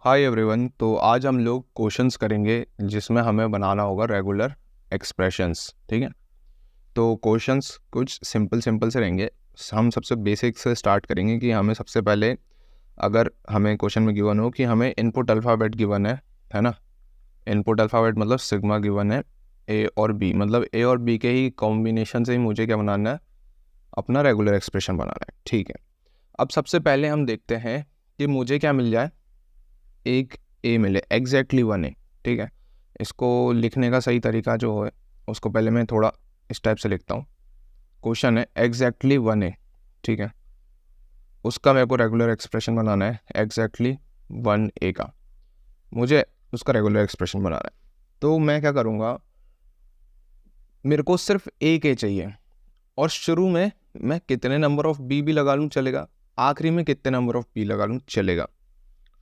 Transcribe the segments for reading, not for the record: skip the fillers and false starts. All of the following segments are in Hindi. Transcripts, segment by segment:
Hi everyone. तो आज हम लोग क्वेश्चंस करेंगे जिसमें हमें बनाना होगा रेगुलर एक्सप्रेशंस। ठीक है, तो क्वेश्चंस कुछ सिंपल सिंपल से रहेंगे। हम सबसे बेसिक से स्टार्ट करेंगे कि हमें सबसे पहले, अगर हमें क्वेश्चन में गिवन हो कि हमें इनपुट अल्फ़ाबेट गिवन है ना। इनपुट अल्फ़ाबेट मतलब सिग्मा गिवन है, ए और बी, मतलब ए और बी के ही कॉम्बिनेशन से ही मुझे क्या बनाना है, अपना रेगुलर एक्सप्रेशन बनाना है। ठीक है, अब सबसे पहले हम देखते हैं कि मुझे क्या मिल जाए। एक ए मिले, एग्जैक्टली 1 ए। ठीक है, इसको लिखने का सही तरीका जो है उसको पहले मैं थोड़ा इस टाइप से लिखता हूँ। क्वेश्चन है एग्जैक्टली 1 ए। ठीक है, उसका मेरे को रेगुलर एक्सप्रेशन बनाना है। एग्जैक्टली 1 ए का मुझे उसका रेगुलर एक्सप्रेशन बनाना है। तो मैं क्या करूँगा, मेरे को सिर्फ ए के चाहिए, और शुरू में मैं कितने नंबर ऑफ बी भी लगा लूँ चलेगा, आखिरी में कितने नंबर ऑफ बी लगा लूँ चलेगा।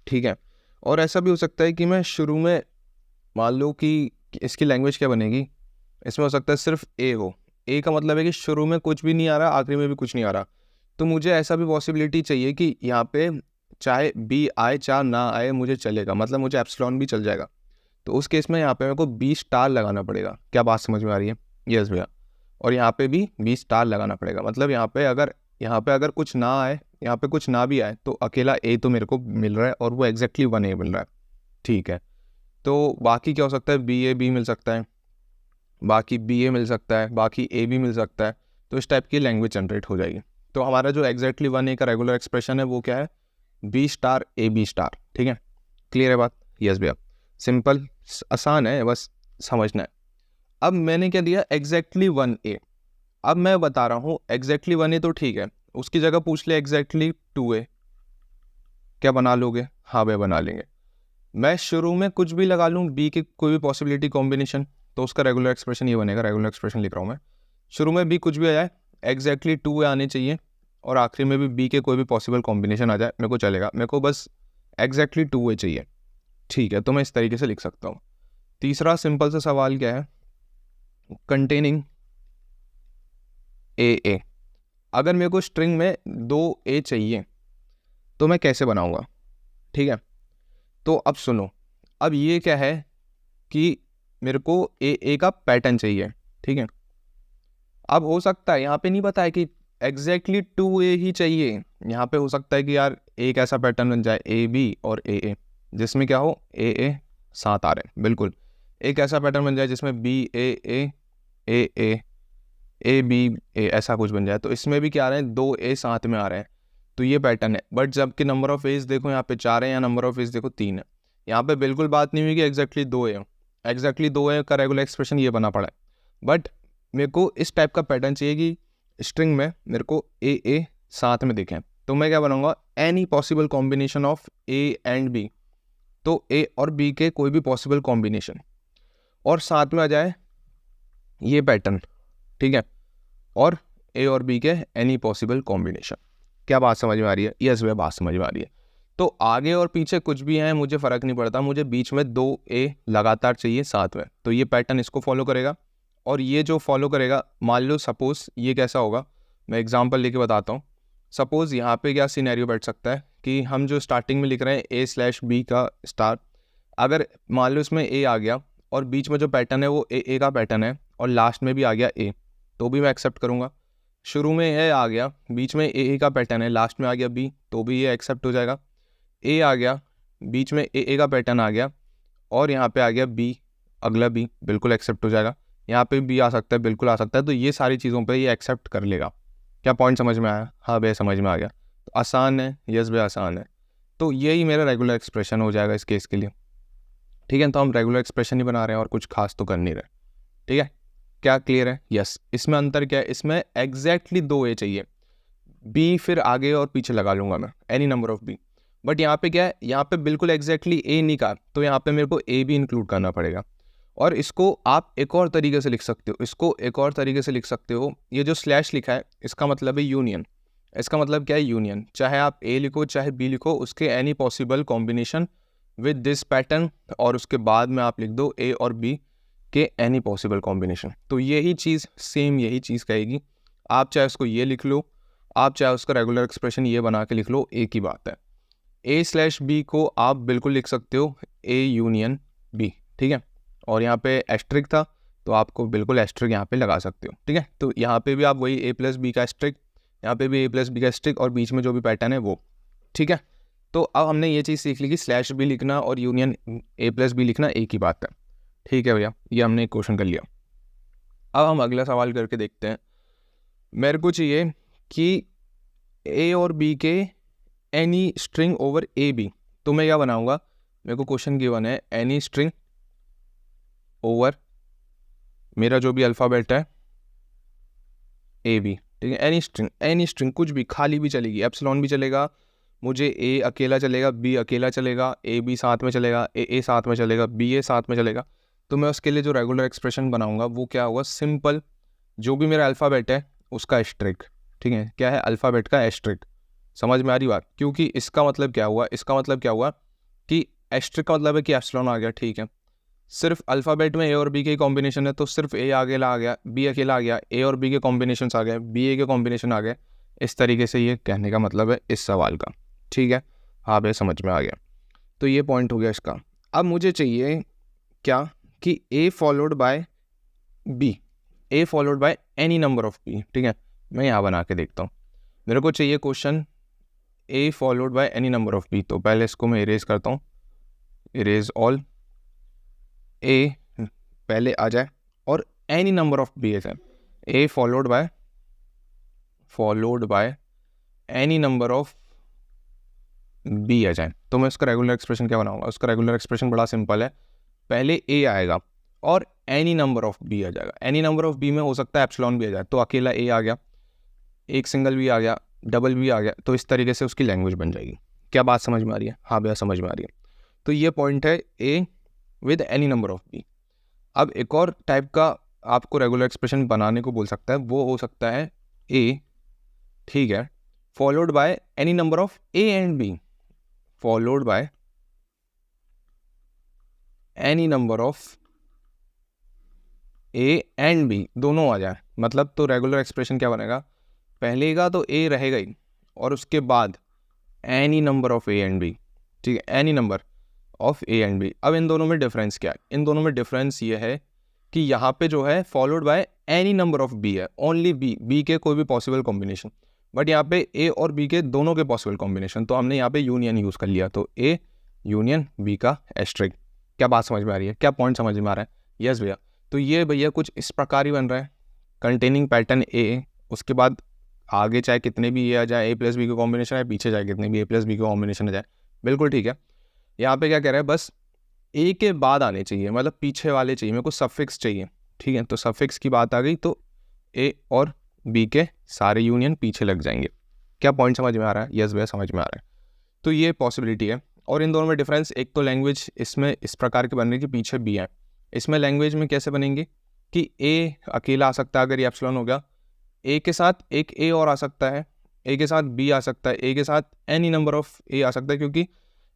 ठीक है, और ऐसा भी हो सकता है कि मैं शुरू में, मान लो कि इसकी लैंग्वेज क्या बनेगी, इसमें हो सकता है सिर्फ ए हो। ए का मतलब है कि शुरू में कुछ भी नहीं आ रहा, आखिरी में भी कुछ नहीं आ रहा। तो मुझे ऐसा भी पॉसिबिलिटी चाहिए कि यहाँ पे चाहे बी आए चाहे ना आए मुझे चलेगा, मतलब मुझे एप्सिलॉन भी चल जाएगा। तो उस केस में यहाँ पे मेरे को बी स्टार लगाना पड़ेगा। क्या बात समझ में आ रही है? यस भैया। और यहाँ पे भी बी स्टार लगाना पड़ेगा, मतलब यहाँ पे अगर कुछ ना आए, यहाँ पे कुछ ना भी आए, तो अकेला ए तो मेरे को मिल रहा है और वो एग्जैक्टली 1 ए मिल रहा है। ठीक है, तो बाकी क्या हो सकता है, बी ए बी मिल सकता है, बाकी बी ए मिल सकता है, बाकी ए भी मिल सकता है। तो इस टाइप की लैंग्वेज जनरेट हो जाएगी। तो हमारा जो एग्जैक्टली 1 ए का रेगुलर एक्सप्रेशन है वो क्या है, B star A B star. ठीक है, क्लियर है बात? यस भैया, सिंपल आसान है, बस समझना है। अब मैंने क्या दिया, एग्जैक्टली 1 ए। अब मैं बता रहा हूँ एग्जैक्टली 1 ए तो ठीक है, उसकी जगह पूछ ले एग्जैक्टली 2 ए, क्या बना लोगे? हाँ भैया बना लेंगे। मैं शुरू में कुछ भी लगा लूँ, बी की कोई भी पॉसिबिलिटी कॉम्बिनेशन, तो उसका रेगुलर एक्सप्रेशन ये बनेगा। रेगुलर एक्सप्रेशन लिख रहा हूँ मैं, शुरू में बी कुछ भी आ जाए, एग्जैक्टली 2 ए आने चाहिए, और आखिरी में भी बी के कोई भी पॉसिबल कॉम्बिनेशन आ जाए, मेरे को चलेगा। मेरे को बस एग्जैक्टली 2 ए चाहिए। ठीक है, तो मैं इस तरीके से लिख सकता हूँ। तीसरा सिंपल सा सवाल क्या है, कंटेनिंग ए ए। अगर मेरे को स्ट्रिंग में 2 ए चाहिए तो मैं कैसे बनाऊंगा? ठीक है, तो अब सुनो, अब ये क्या है कि मेरे को ए का पैटर्न चाहिए। ठीक है, अब हो सकता है यहाँ पे नहीं बताया कि एग्जैक्टली 2 ए ही चाहिए, यहाँ पे हो सकता है कि यार एक ऐसा पैटर्न बन जाए ए बी और ए जिसमें क्या हो, ए साथ आ रहे हैं। बिल्कुल, एक ऐसा पैटर्न बन जाए जिसमें बी ए बी ए ऐसा कुछ बन जाए। तो इसमें भी क्या आ रहे हैं, 2 ए साथ में आ रहे हैं, तो ये पैटर्न है। बट जबकि नंबर ऑफ एज देखो यहाँ पे 4 है, या नंबर ऑफ एज देखो 3 है। यहाँ पे बिल्कुल बात नहीं हुई कि एग्जैक्टली 2 ए, एग्जैक्टली 2 ए का रेगुलर एक्सप्रेशन ये बना पड़ा है। बट मेरे को इस टाइप का पैटर्न चाहिए कि स्ट्रिंग में मेरे को ए साथ में दिखें। तो मैं क्या बनाऊंगा, any possible combination of A and B. तो ए और बी के कोई भी पॉसिबल कॉम्बिनेशन, और साथ में आ जाए ये पैटर्न। ठीक है, और ए और बी के एनी पॉसिबल कॉम्बिनेशन। क्या बात समझ में आ रही है? यस भैया, बात समझ में आ रही है। तो आगे और पीछे कुछ भी है मुझे फ़र्क नहीं पड़ता, मुझे बीच में 2 ए लगातार चाहिए साथ में। तो ये पैटर्न इसको फॉलो करेगा, और ये जो फॉलो करेगा, मान लो सपोज़ ये कैसा होगा, मैं एग्जांपल लेके बताता हूँ। सपोज़ यहाँ पे क्या सिनेरियो बैठ सकता है कि हम जो स्टार्टिंग में लिख रहे हैं A/B का स्टार, अगर मान लो इसमें ए आ गया और बीच में जो पैटर्न है वो ए का पैटर्न है, और लास्ट में भी आ गया ए, तो भी मैं एक्सेप्ट करूँगा। शुरू में ए आ गया, बीच में ए का पैटर्न है, लास्ट में आ गया बी, तो भी ये एक्सेप्ट हो जाएगा। ए आ गया, बीच में ए का पैटर्न आ गया, और यहाँ पे आ गया बी, अगला बी, बिल्कुल एक्सेप्ट हो जाएगा। यहाँ पे बी आ सकता है, बिल्कुल आ सकता है। तो ये सारी चीज़ों पे ये एक्सेप्ट कर लेगा। क्या पॉइंट समझ में आया? हाँ भैया समझ में आ गया। तो आसान है, यस भैया आसान है। तो यही मेरा रेगुलर एक्सप्रेशन हो जाएगा इस केस के लिए। ठीक है, तो हम रेगुलर एक्सप्रेशन ही बना रहे हैं और कुछ खास तो कर नहीं रहे। ठीक है, क्या क्लियर है? यस। इसमें अंतर क्या है, इसमें एग्जैक्टली 2 ए चाहिए, बी फिर आगे और पीछे लगा लूंगा मैं, any number of B. But यहाँ पे क्या है, यहाँ पे बिल्कुल एग्जैक्टली ए नहीं कहा, तो यहाँ पे मेरे को ए भी इंक्लूड करना पड़ेगा। और इसको आप एक और तरीके से लिख सकते हो, ये जो स्लैश लिखा है इसका मतलब है यूनियन। इसका मतलब क्या है, यूनियन। चाहे आप ए लिखो चाहे बी लिखो, उसके any possible combination with this pattern, और उसके बाद में आप लिख दो ए और बी के एनी पॉसिबल कॉम्बिनेशन। तो यही चीज़, सेम यही चीज़ कहेगी। आप चाहे उसको ये लिख लो, आप चाहे उसका रेगुलर एक्सप्रेशन ये बना के लिख लो, एक ही बात है। A/B को आप बिल्कुल लिख सकते हो A यूनियन B, ठीक है। और यहाँ पे एस्ट्रिक था तो आपको बिल्कुल एस्ट्रिक यहाँ पे लगा सकते हो, ठीक है। तो यहाँ पे भी आप वही A+B का एस्ट्रिक, यहाँ पे भी A+B का एस्ट्रिक और बीच में जो भी पैटर्न है वो, ठीक है। तो अब हमने ये चीज़ सीख ली कि /B लिखना और यूनियन A+B लिखना एक ही बात है, ठीक है भैया। ये हमने एक क्वेश्चन कर लिया। अब हम अगला सवाल करके देखते हैं। मेरे को चाहिए कि A और B के एनी स्ट्रिंग ओवर AB। तो मैं क्या बनाऊंगा, मेरे को क्वेश्चन गिवन है एनी स्ट्रिंग ओवर मेरा जो भी अल्फ़ाबेट है AB, ठीक है। एनी स्ट्रिंग कुछ भी, खाली भी चलेगी, एप्सिलॉन भी चलेगा, मुझे A अकेला चलेगा, B अकेला चलेगा, AB साथ में चलेगा, AA साथ में चलेगा, BA साथ में चलेगा। तो मैं उसके लिए जो रेगुलर एक्सप्रेशन बनाऊंगा वो क्या होगा, सिंपल जो भी मेरा अल्फ़ाबेट है उसका एस्ट्रिक, ठीक है। क्या है, अल्फ़ाबेट का एस्ट्रिक। समझ में आ रही बात? क्योंकि इसका मतलब क्या हुआ, इसका मतलब क्या हुआ कि एस्ट्रिक का मतलब है कि एप्सिलॉन आ गया, ठीक है। सिर्फ अल्फ़ाबेट में A और B के कॉम्बिनेशन है तो सिर्फ A अकेला आ गया, B अकेला आ गया, A और B के कॉम्बिनेशन आ गए, BA के कॉम्बिनेशन आ गए। इस तरीके से ये कहने का मतलब है इस सवाल का, ठीक है। हाँ भाई समझ में आ गया। तो ये पॉइंट हो गया इसका। अब मुझे चाहिए क्या कि A followed by B, A followed by any number of B, ठीक है। मैं यहाँ बना के देखता हूँ। मेरे को चाहिए question A followed by any number of B। तो पहले इसको मैं इरेज करता हूँ, इरेज ऑल, A पहले आ जाए और एनी नंबर ऑफ B है, A followed by any number of B आ जाए। तो मैं उसका रेगुलर एक्सप्रेशन क्या बनाऊंगा, उसका रेगुलर एक्सप्रेशन बड़ा सिंपल है। पहले A आएगा और एनी नंबर ऑफ B आ जाएगा। एनी नंबर ऑफ B में हो सकता है एप्सिलॉन भी आ जाए, तो अकेला A आ गया, एक सिंगल B आ गया, डबल B आ गया। तो इस तरीके से उसकी लैंग्वेज बन जाएगी। क्या बात समझ में आ रही है? हाँ भैया समझ में आ रही है। तो ये पॉइंट है A with any number of B। अब एक और टाइप का आपको रेगुलर एक्सप्रेशन बनाने को बोल सकता है, वो हो सकता है A, ठीक है, followed by any number of A and B, followed by any number of A and B, दोनों आ जाए। मतलब तो रेगुलर एक्सप्रेशन क्या बनेगा, पहले का तो A रहेगा ही और उसके बाद any number of A and B, ठीक है, any number of A and B। अब इन दोनों में डिफरेंस क्या है, इन दोनों में डिफरेंस ये है कि यहाँ पे जो है followed by any number of B है, ओनली B के कोई भी पॉसिबल कॉम्बिनेशन, बट यहाँ पे A और B के दोनों के पॉसिबल कॉम्बिनेशन। तो हमने यहाँ पे यूनियन यूज़ कर लिया, तो A यूनियन B का एस्ट्रिक। क्या बात समझ में आ रही है? क्या पॉइंट समझ में आ रहा है? यस भैया। तो ये भैया कुछ इस प्रकार ही बन रहा है, कंटेनिंग पैटर्न A, उसके बाद आगे चाहे कितने भी A आ जाए, A+B का कॉम्बिनेशन है, पीछे चाहे कितने भी A+B का कॉम्बिनेशन आ जाए, बिल्कुल ठीक है। यहाँ पे क्या कह रहा है, बस A के बाद आने चाहिए, मतलब पीछे वाले चाहिए, मेरे को सफिक्स चाहिए, ठीक है। तो सफिक्स की बात आ गई तो A और B के सारे यूनियन पीछे लग जाएंगे। क्या पॉइंट समझ में आ रहा है? यस भैया समझ में आ रहा है। तो ये पॉसिबिलिटी है। और इन दोनों में डिफरेंस, एक तो लैंग्वेज इसमें इस प्रकार की बन रही है कि पीछे B है, इसमें लैंग्वेज में कैसे बनेंगे कि A अकेला आ सकता है अगर ये एप्सिलॉन हो गया, A के साथ एक A और आ सकता है, A के साथ B आ सकता है, A के साथ एनी नंबर ऑफ A आ सकता है, क्योंकि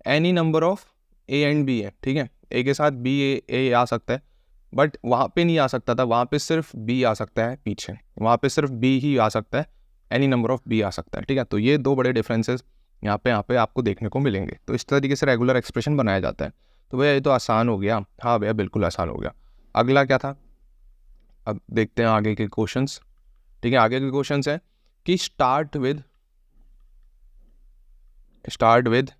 any number of A and B है, ठीक है। A के साथ B A आ सकता है, बट वहाँ पे नहीं आ सकता था, वहाँ पे सिर्फ B आ सकता है पीछे, वहाँ पे सिर्फ B ही आ सकता है, एनी नंबर ऑफ B आ सकता है, ठीक है। तो ये दो बड़े डिफरेंसेस यहाँ पे आपको देखने को मिलेंगे। तो इस तरीके से रेगुलर एक्सप्रेशन बनाया जाता है। तो भैया ये तो आसान हो गया। हाँ भैया बिल्कुल आसान हो गया। अगला क्या था, अब देखते हैं आगे के क्वेश्चंस, ठीक है। आगे के क्वेश्चंस है कि स्टार्ट विद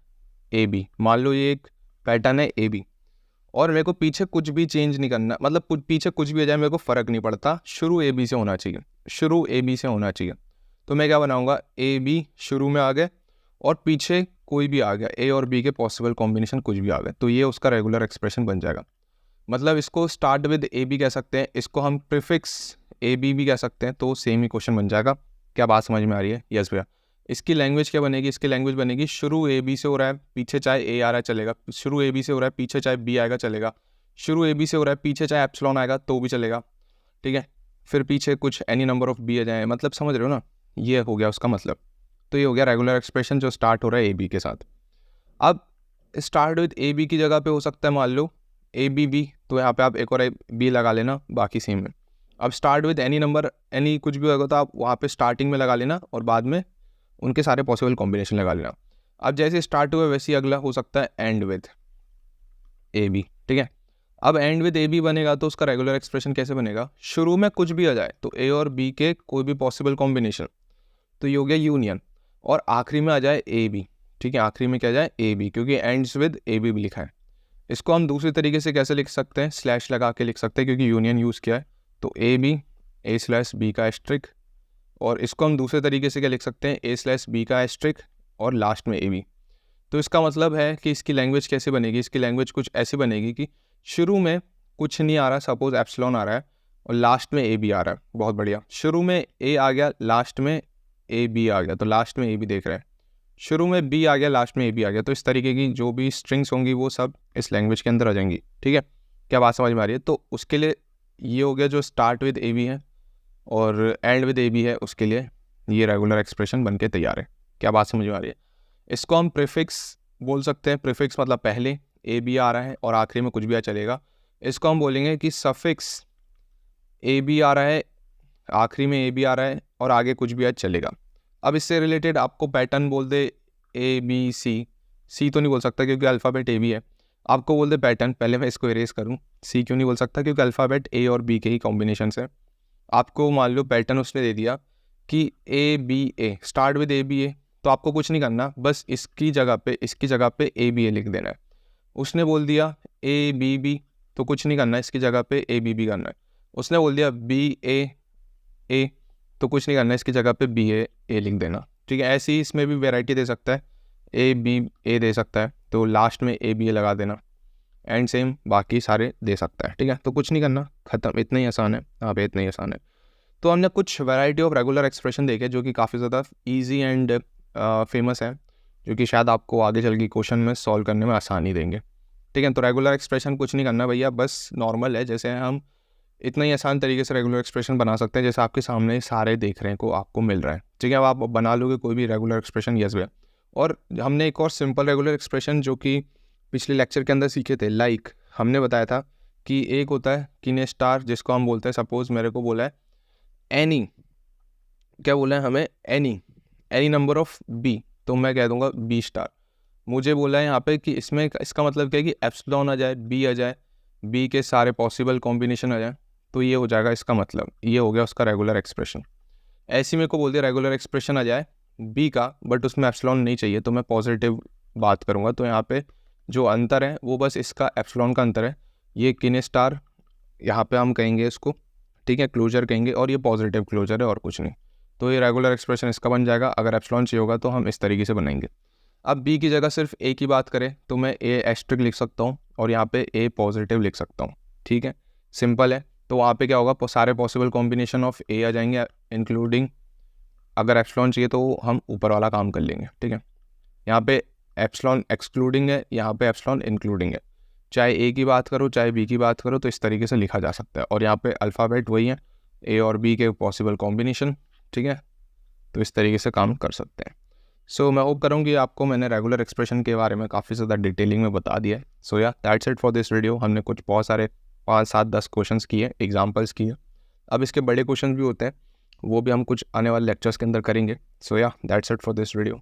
AB। मान लो ये एक पैटर्न है AB और मेरे को पीछे कुछ भी चेंज नहीं करना, मतलब पीछे कुछ भी आ जाए मेरे को फ़र्क नहीं पड़ता, शुरू AB से होना चाहिए, शुरू AB से होना चाहिए। तो मैं क्या बनाऊंगा, AB शुरू में आ गए और पीछे कोई भी आ गया, A और B के पॉसिबल कॉम्बिनेशन कुछ भी आ गए, तो ये उसका रेगुलर एक्सप्रेशन बन जाएगा। मतलब इसको स्टार्ट विद AB कह सकते हैं, इसको हम प्रीफिक्स AB भी कह सकते हैं, तो सेम ही क्वेश्चन बन जाएगा। क्या बात समझ में आ रही है? यस भैया। इसकी लैंग्वेज क्या बनेगी, इसकी लैंग्वेज बनेगी शुरू AB से हो रहा है, पीछे चाहे A आ रहा है चलेगा, शुरू AB से हो रहा है, पीछे चाहे B आएगा चलेगा, शुरू AB से हो रहा है, पीछे चाहे एप्सिलॉन आएगा तो भी चलेगा, ठीक है। फिर पीछे कुछ एनी नंबर ऑफ B आ जाए, मतलब समझ रहे हो ना, ये हो गया उसका मतलब। तो ये हो गया रेगुलर एक्सप्रेशन जो स्टार्ट हो रहा है AB के साथ। अब स्टार्ट विद AB की जगह पे हो सकता है मान लो ABB, तो यहाँ पे आप एक और B लगा लेना, बाकी सेम है। अब start with any number, any कुछ भी होगा तो आप वहाँ पे स्टार्टिंग में लगा लेना और बाद में उनके सारे पॉसिबल कॉम्बिनेशन लगा लेना। अब जैसे स्टार्ट हुआ वैसे ही अगला हो सकता है एंड विद ए बी, ठीक है। अब एंड विद ए बी बनेगा तो उसका रेगुलर एक्सप्रेशन कैसे बनेगा, शुरू में कुछ भी आ जाए तो ए और बी के कोई भी पॉसिबल कॉम्बिनेशन, तो ये हो गया यूनियन, और आखिरी में आ जाए ए बी, ठीक है, आखिरी में क्या जाए ए बी, क्योंकि एंड्स विद ए बी लिखा है। इसको हम दूसरी तरीके से कैसे लिख सकते हैं, स्लैश लगा के लिख सकते हैं, क्योंकि यूनियन यूज़ किया है, तो A B A slash B का एस्ट्रिक, और इसको हम दूसरे तरीके से क्या लिख सकते हैं, ए स्लैश बी का एस्ट्रिक और लास्ट में ए बी। तो इसका मतलब है कि इसकी लैंग्वेज कैसे बनेगी, इसकी लैंग्वेज कुछ ऐसी बनेगी कि शुरू में कुछ नहीं आ रहा, सपोज एप्सिलॉन आ रहा है और लास्ट में ए बी आ रहा है, बहुत बढ़िया, शुरू में ए आ गया, लास्ट में ए बी आ गया, तो लास्ट में ए बी देख रहे हैं, शुरू में बी आ गया, लास्ट में ए बी आ गया, तो इस तरीके की जो भी स्ट्रिंग्स होंगी वो सब इस लैंग्वेज के अंदर आ जाएंगी, ठीक है। क्या बात समझ में आ रही है? तो उसके लिए ये हो गया जो स्टार्ट विद ए बी है और एंड विद ए बी है, उसके लिए ये रेगुलर एक्सप्रेशन बन के तैयार है। क्या बात समझ में आ रही है? इसको हम प्रीफिक्स बोल सकते हैं, प्रीफिक्स मतलब पहले ए बी आ रहा है और आखिरी में कुछ भी आ चलेगा, इसको हम बोलेंगे कि सफिक्स ए बी आ रहा है, आखिरी में ए बी आ रहा है और आगे कुछ भी आ चलेगा। अब इससे रिलेटेड आपको पैटर्न बोल दे ए बी सी, सी तो नहीं बोल सकता क्योंकि अल्फ़ाबेट ए बी है, आपको बोल दे पैटर्न, पहले मैं इसको इरेज करूँ, सी क्यों नहीं बोल सकता क्योंकि अल्फ़ाबेट ए और बी के ही कॉम्बिनेशन है। आपको मान लो पैटर्न उसने दे दिया कि A B A, start with A B A, तो आपको कुछ नहीं करना, बस इसकी जगह पे ए बी ए लिख देना है। उसने बोल दिया ए बी बी, तो कुछ नहीं करना, इसकी जगह पे ए बी बी करना है। उसने बोल दिया बी ए, तो कुछ नहीं करना, इसकी जगह पे बी ए लिख देना, ठीक है। ऐसे ही इसमें भी वैरायटी दे सकता है, ए बी ए दे सकता है, तो लास्ट में ए बी ए लगा देना, एंड सेम बाकी सारे दे सकता है, ठीक है। तो कुछ नहीं करना, ख़त्म, इतना ही आसान है। हाँ भाई, इतना ही आसान है। तो हमने कुछ वैरायटी ऑफ रेगुलर एक्सप्रेशन देखे जो कि काफ़ी ज़्यादा ईजी एंड फेमस है, जो कि शायद आपको आगे चल के क्वेश्चन में सॉल्व करने में आसानी देंगे, ठीक है। तो रेगुलर एक्सप्रेशन कुछ नहीं करना भैया, बस नॉर्मल है, जैसे हम इतना ही आसान तरीके से रेगुलर एक्सप्रेशन बना सकते हैं जैसे आपके सामने सारे देख रहे हैं को आपको मिल रहा है, ठीक है। अब आप बना लोगे कोई भी रेगुलर एक्सप्रेशन, यस भैया। और हमने एक और सिंपल रेगुलर एक्सप्रेशन जो कि पिछले लेक्चर के अंदर सीखे थे, लाइक हमने बताया था कि एक होता है किने स्टार, जिसको हम बोलते हैं, सपोज मेरे को बोला है एनी, क्या बोला है हमें, एनी नंबर ऑफ बी, तो मैं कह दूंगा बी स्टार। मुझे बोला है यहाँ पे कि इसमें इसका मतलब क्या है कि एप्सिलॉन आ जाए, बी आ जाए, बी के सारे पॉसिबल कॉम्बिनेशन आ जाए, तो ये हो जाएगा इसका मतलब, ये हो गया उसका रेगुलर एक्सप्रेशन। ऐसे मेरे को बोल दिया रेगुलर एक्सप्रेशन आ जाए बी का, बट उसमें एप्सिलॉन नहीं चाहिए, तो मैं पॉजिटिव बात करूँगा, तो यहाँ पे जो अंतर है वो बस इसका एप्सिलॉन का अंतर है। ये किने स्टार यहाँ पे हम कहेंगे इसको, ठीक है, क्लोजर कहेंगे, और ये पॉजिटिव क्लोजर है और कुछ नहीं, तो ये रेगुलर एक्सप्रेशन इसका बन जाएगा। अगर एप्सिलॉन चाहिए होगा तो हम इस तरीके से बनाएंगे। अब बी की जगह सिर्फ ए की बात करें तो मैं ए एस्ट्रिक लिख सकता हूँ और यहाँ पे ए पॉजिटिव लिख सकता हूँ, ठीक है, सिंपल है। तो वहाँ पे क्या होगा, सारे पॉसिबल कॉम्बिनेशन ऑफ ए आ जाएंगे, इंक्लूडिंग अगर एप्सिलॉन चाहिए तो हम ऊपर वाला काम कर लेंगे, ठीक है। यहाँ पे एप्सिलॉन एक्सक्लूडिंग है, यहाँ पे एप्सिलॉन इंक्लूडिंग है, चाहे ए की बात करो चाहे बी की बात करो, तो इस तरीके से लिखा जा सकता है। और यहाँ पे अल्फ़ाबेट वही है, ए और बी के पॉसिबल कॉम्बिनेशन, ठीक है, तो इस तरीके से काम कर सकते हैं। सो मैं होप करूँगी आपको मैंने रेगुलर एक्सप्रेशन के बारे में काफ़ी ज़्यादा डिटेलिंग में बता दिया है। सो या that's it for this video. हमने कुछ बहुत सारे 5, 7, 10 क्वेश्चंस किए, एग्जांपल्स किए। अब इसके बड़े क्वेश्चन भी होते हैं, वो भी हम कुछ आने वाले लेक्चर्स के अंदर करेंगे। सो या that's it for this video.